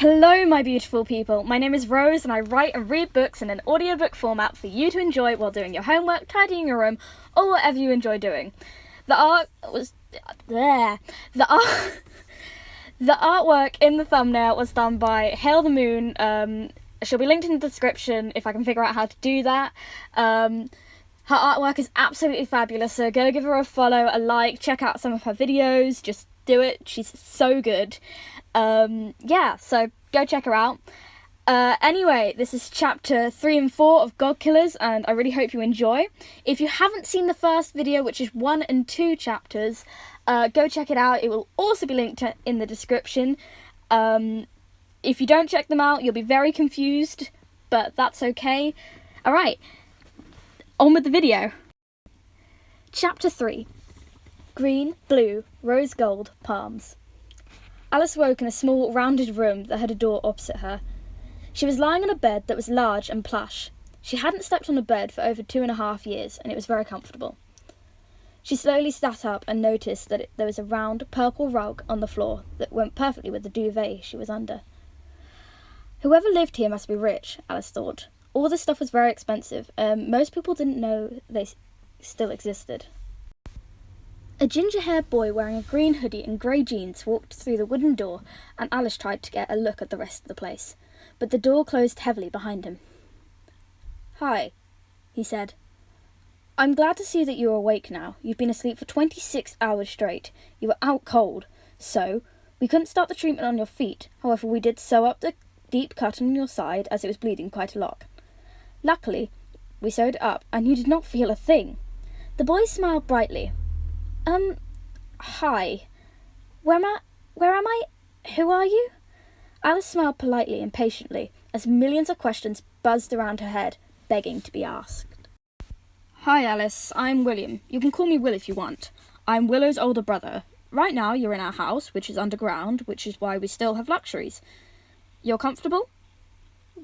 Hello, my beautiful people. My name is Rose, and I write and read books in an audiobook format for you to enjoy while doing your homework, tidying your room, or whatever you enjoy doing. The artwork in the thumbnail was done by Hail the Moon. She'll be linked in the description if I can figure out how to do that. Her artwork is absolutely fabulous, so go give her a follow, a like, check out some of her videos. Just do it. She's so good. So go check her out. Anyway, this is chapter 3 and 4 of God Killers, and I really hope you enjoy. If you haven't seen the first video, which is 1 and 2 chapters, go check it out. It will also be linked in the description. If you don't check them out, you'll be very confused, but that's okay. Alright, on with the video. Chapter 3. Green, blue, rose gold, palms. Alice woke in a small, rounded room that had a door opposite her. She was lying on a bed that was large and plush. She hadn't slept on a bed for over 2.5 years, and it was very comfortable. She slowly sat up and noticed that there was a round, purple rug on the floor that went perfectly with the duvet she was under. Whoever lived here must be rich, Alice thought. All this stuff was very expensive, and most people didn't know they still existed. A ginger-haired boy wearing a green hoodie and grey jeans walked through the wooden door, and Alice tried to get a look at the rest of the place, but the door closed heavily behind him. "Hi," he said. "I'm glad to see that you're awake now. You've been asleep for 26 hours straight. You were out cold, so we couldn't start the treatment on your feet. However, we did sew up the deep cut on your side as it was bleeding quite a lot. Luckily, we sewed it up, and you did not feel a thing." The boy smiled brightly. Hi. Where am I? Who are you?" Alice smiled politely and patiently as millions of questions buzzed around her head, begging to be asked. "Hi, Alice. I'm William. You can call me Will if you want. I'm Willow's older brother. Right now you're in our house, which is underground, which is why we still have luxuries. You're comfortable?"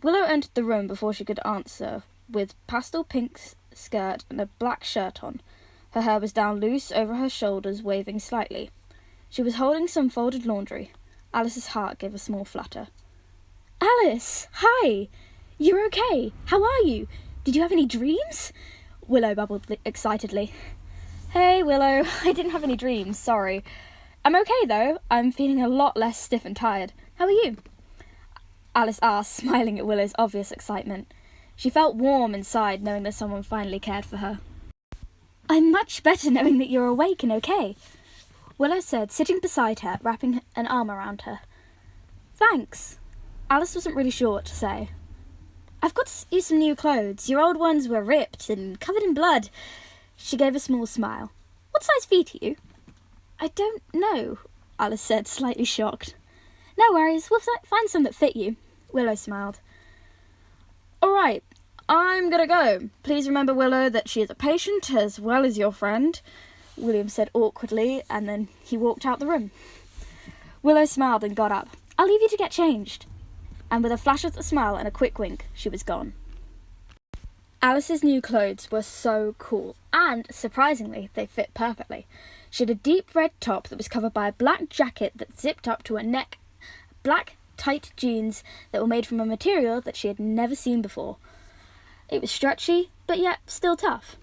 Willow entered the room before she could answer, with pastel pink skirt and a black shirt on. Her hair was down loose over her shoulders, waving slightly. She was holding some folded laundry. Alice's heart gave a small flutter. "Alice! Hi! You're okay! How are you? Did you have any dreams?" Willow bubbled excitedly. "Hey, Willow, I didn't have any dreams, sorry. I'm okay, though. I'm feeling a lot less stiff and tired. How are you?" Alice asked, smiling at Willow's obvious excitement. She felt warm inside, knowing that someone finally cared for her. "I'm much better knowing that you're awake and okay," Willow said, sitting beside her, wrapping an arm around her. "Thanks." Alice wasn't really sure what to say. "I've got you some new clothes. Your old ones were ripped and covered in blood." She gave a small smile. "What size feet are you?" "I don't know," Alice said, slightly shocked. "No worries, we'll find some that fit you," Willow smiled. "All right. I'm gonna go. Please remember, Willow, that she is a patient as well as your friend," William said awkwardly, and then he walked out the room. Willow smiled and got up. "I'll leave you to get changed." And with a flash of the smile and a quick wink, she was gone. Alice's new clothes were so cool, and, surprisingly, they fit perfectly. She had a deep red top that was covered by a black jacket that zipped up to her neck, black, tight jeans that were made from a material that she had never seen before. It was stretchy, but yet still tough.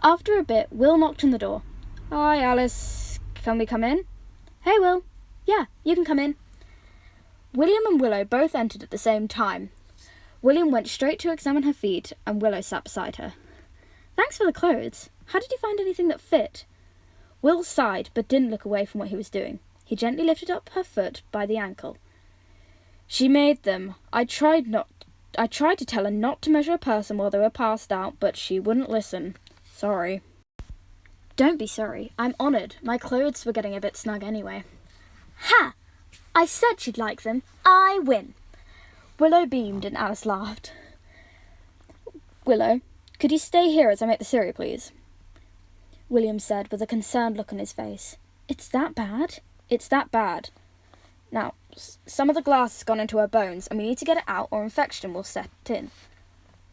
After a bit, Will knocked on the door. "Hi, Alice. Can we come in?" "Hey, Will. Yeah, you can come in." William and Willow both entered at the same time. William went straight to examine her feet, and Willow sat beside her. "Thanks for the clothes. How did you find anything that fit?" Will sighed, but didn't look away from what he was doing. He gently lifted up her foot by the ankle. "She made them. I tried to tell her not to measure a person while they were passed out, but she wouldn't listen. Sorry." "Don't be sorry. I'm honoured. My clothes were getting a bit snug anyway." "Ha! I said she'd like them. I win." Willow beamed and Alice laughed. "Willow, could you stay here as I make the cereal, please?" William said with a concerned look on his face. "It's that bad?" "It's that bad. Now, some of the glass has gone into her bones, and we need to get it out or infection will set in."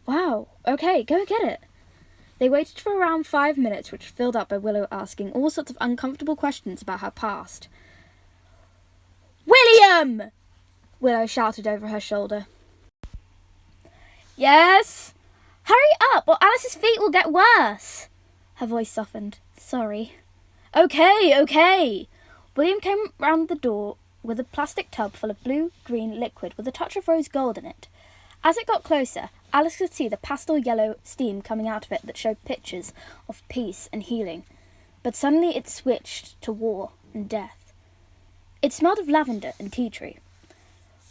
"Wow, okay, go get it." They waited for around 5 minutes, which was filled up by Willow asking all sorts of uncomfortable questions about her past. "William!" Willow shouted over her shoulder. Yes? Hurry up, or Alice's feet will get worse. Her voice softened. Sorry. Okay. William came round the door with a plastic tub full of blue-green liquid with a touch of rose gold in it. As it got closer, Alice could see the pastel yellow steam coming out of it that showed pictures of peace and healing. But suddenly it switched to war and death. It smelled of lavender and tea tree.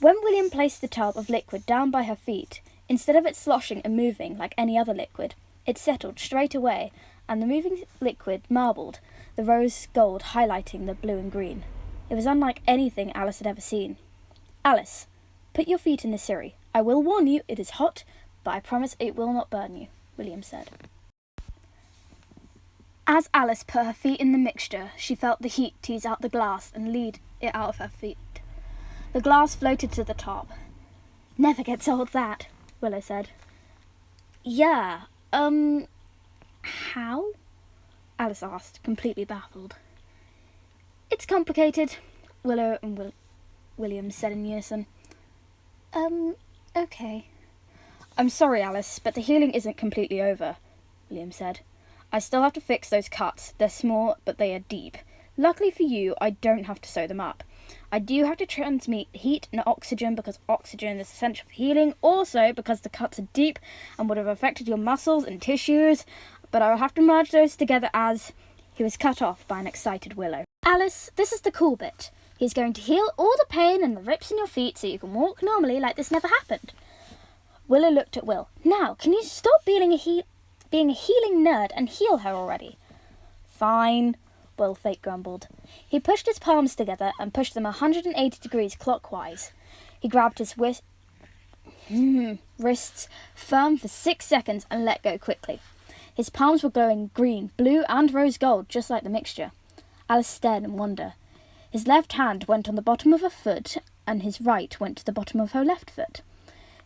When William placed the tub of liquid down by her feet, instead of it sloshing and moving like any other liquid, it settled straight away, and the moving liquid marbled, the rose gold highlighting the blue and green. It was unlike anything Alice had ever seen. Alice, put your feet in the Siri. I will warn you, it is hot, but I promise it will not burn you, William said. As Alice put her feet in the mixture, she felt the heat tease out the glass and lead it out of her feet. The glass floated to the top. Never gets old, that, Willow said. Yeah, how? Alice asked, completely baffled. It's complicated, Willow and William said in unison. Okay. I'm sorry, Alice, but the healing isn't completely over, William said. I still have to fix those cuts. They're small, but they are deep. Luckily for you, I don't have to sew them up. I do have to transmit heat and oxygen because oxygen is essential for healing, also because the cuts are deep and would have affected your muscles and tissues, but I will have to merge those together as... He was cut off by an excited Willow. Alice, this is the cool bit. He's going to heal all the pain and the rips in your feet so you can walk normally like this never happened. Willow looked at Will. Now, can you stop being a healing nerd and heal her already? Fine, Will fake grumbled. He pushed his palms together and pushed them 180 degrees clockwise. He grabbed his wrists firm for 6 seconds and let go quickly. His palms were glowing green, blue and rose gold, just like the mixture. Alice stared in wonder. His left hand went on the bottom of her foot and his right went to the bottom of her left foot.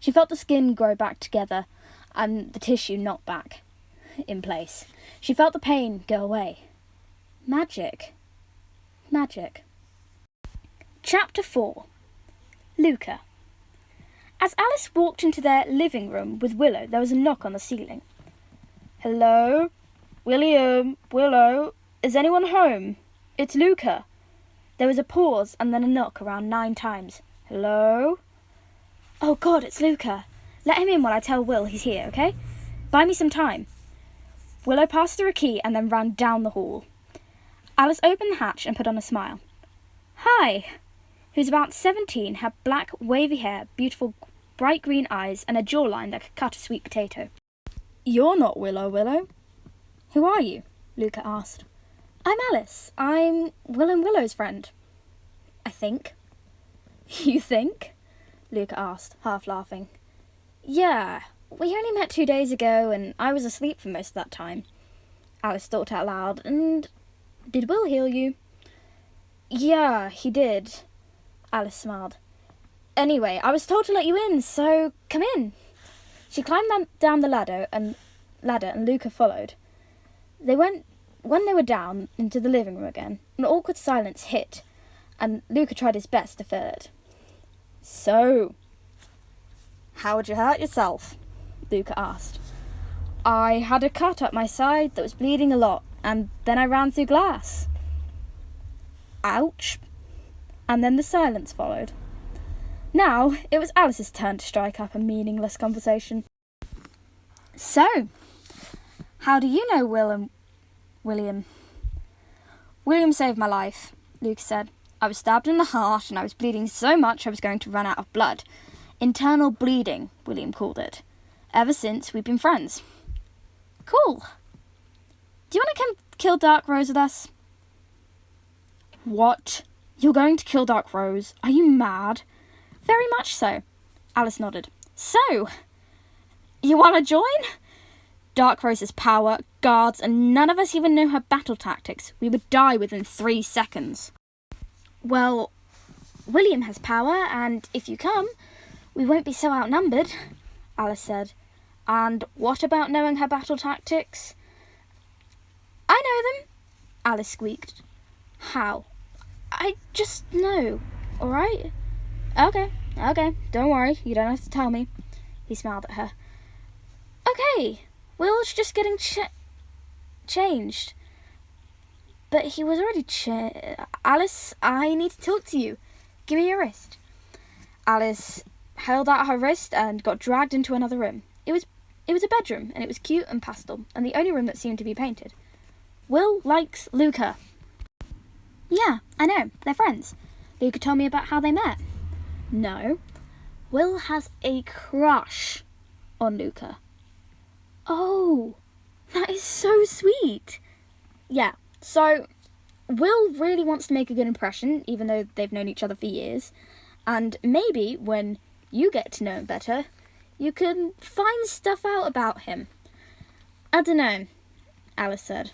She felt the skin grow back together and the tissue knock back in place. She felt the pain go away. Magic. Chapter 4. Luca. As Alice walked into their living room with Willow, there was a knock on the ceiling. Hello? William? Willow? Is anyone home? It's Luca. There was a pause and then a knock around 9 times. Hello? Oh God, it's Luca. Let him in while I tell Will he's here, okay? Buy me some time. Willow passed through a key and then ran down the hall. Alice opened the hatch and put on a smile. Hi. Who's about 17, had black, wavy hair, beautiful, bright green eyes, and a jawline that could cut a sweet potato. You're not Willow. Who are you? Luca asked. I'm Alice. I'm Will and Willow's friend. I think. You think? Luca asked, half laughing. Yeah, we only met 2 days ago, and I was asleep for most of that time. Alice thought out loud, and did Will heal you? Yeah, he did. Alice smiled. Anyway, I was told to let you in, so come in. She climbed down the ladder and Luca followed. When they were down into the living room again, an awkward silence hit, and Luca tried his best to fill it. So, how'd you hurt yourself? Luca asked. I had a cut up my side that was bleeding a lot, and then I ran through glass. Ouch. And then the silence followed. Now, it was Alice's turn to strike up a meaningless conversation. So, how do you know Will and William? William saved my life, Luke said. I was stabbed in the heart and I was bleeding so much I was going to run out of blood. Internal bleeding, William called it. Ever since, we've been friends. Cool. Do you want to come kill Dark Rose with us? What? You're going to kill Dark Rose? Are you mad? Very much so. Alice nodded. So, you want to join? Dark Rose's power, guards, and none of us even know her battle tactics. We would die within 3 seconds. Well, William has power, and if you come, we won't be so outnumbered, Alice said. And what about knowing her battle tactics? I know them, Alice squeaked. How? I just know, all right? Okay, Okay, don't worry, you don't have to tell me. He smiled at her. Okay, Will's just getting changed. But he was already Alice, I need to talk to you. Give me your wrist. Alice held out her wrist and got dragged into another room. It was a bedroom, and it was cute and pastel, and the only room that seemed to be painted. Will likes Luca. Yeah, I know, they're friends. Luca told me about how they met. No, Will has a crush on Luca. Oh, that is so sweet. Yeah, so Will really wants to make a good impression, even though they've known each other for years. And maybe when you get to know him better, you can find stuff out about him. I don't know, Alice said.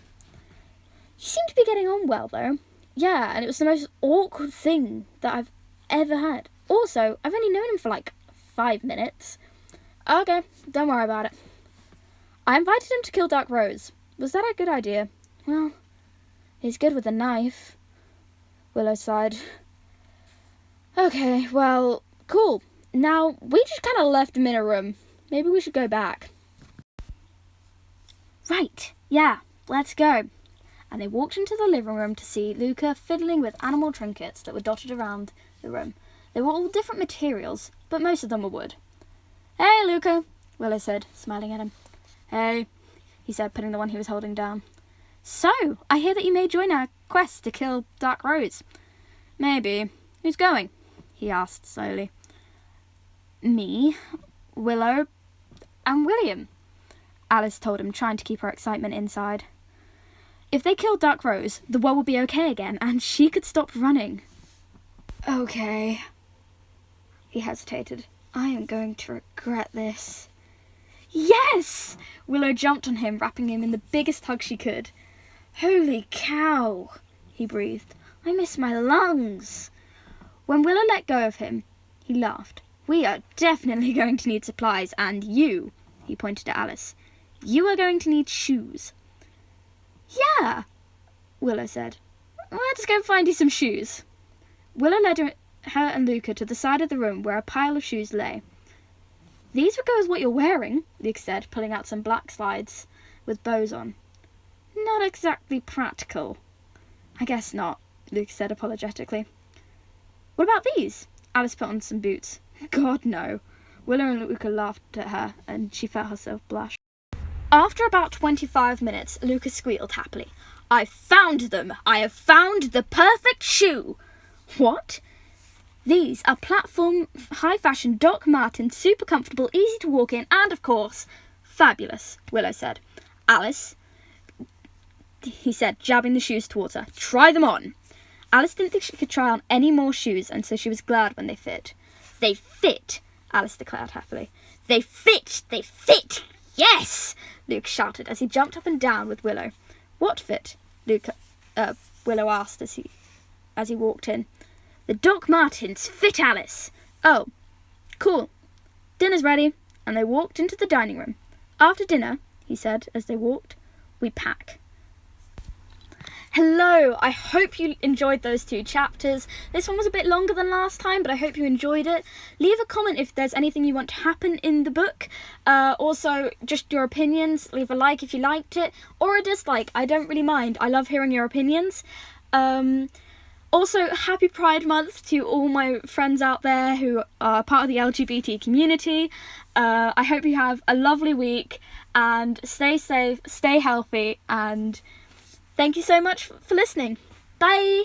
You seem to be getting on well, though. Yeah, and it was the most awkward thing that I've ever had. Also, I've only known him for like 5 minutes. Okay, don't worry about it. I invited him to kill Dark Rose. Was that a good idea? Well, he's good with a knife. Willow sighed. Okay, well, cool. Now, we just kind of left him in a room. Maybe we should go back. Right, yeah, let's go. And they walked into the living room to see Luca fiddling with animal trinkets that were dotted around the room. They were all different materials, but most of them were wood. Hey, Luca, Willow said, smiling at him. Hey, he said, putting the one he was holding down. So, I hear that you may join our quest to kill Dark Rose. Maybe. Who's going? He asked slowly. Me, Willow, and William, Alice told him, trying to keep her excitement inside. If they killed Dark Rose, the world would be okay again, and she could stop running. Okay. He hesitated. I am going to regret this. Yes! Willow jumped on him, wrapping him in the biggest hug she could. Holy cow, he breathed. I miss my lungs. When Willow let go of him, he laughed. We are definitely going to need supplies, and you, he pointed at Alice, you are going to need shoes. Yeah, Willow said. Let's go find you some shoes. Willow led her and Luca to the side of the room where a pile of shoes lay. These would go with what you're wearing, Luke said, pulling out some black slides with bows on. Not exactly practical. I guess not, Luke said apologetically. What about these? Alice put on some boots. God, no. Willow and Luca laughed at her, and she felt herself blush. After about 25 minutes, Luca squealed happily. I found them! I have found the perfect shoe! What? These are platform, high-fashion Doc Martens, super comfortable, easy to walk in, and, of course, fabulous, Willow said. Alice, he said, jabbing the shoes towards her, try them on. Alice didn't think she could try on any more shoes, and so she was glad when they fit. They fit, Alice declared happily. They fit! They fit! Yes! Luke shouted as he jumped up and down with Willow. What fit? Willow asked as he walked in. The Doc Martens fit Alice. Oh, cool. Dinner's ready. And they walked into the dining room. After dinner, he said as they walked, we pack. Hello, I hope you enjoyed those 2 chapters. This one was a bit longer than last time, but I hope you enjoyed it. Leave a comment if there's anything you want to happen in the book. Also, just your opinions. Leave a like if you liked it, or a dislike. I don't really mind. I love hearing your opinions. Also, happy Pride Month to all my friends out there who are part of the LGBT community. I hope you have a lovely week, and stay safe, stay healthy, and thank you so much for listening. Bye!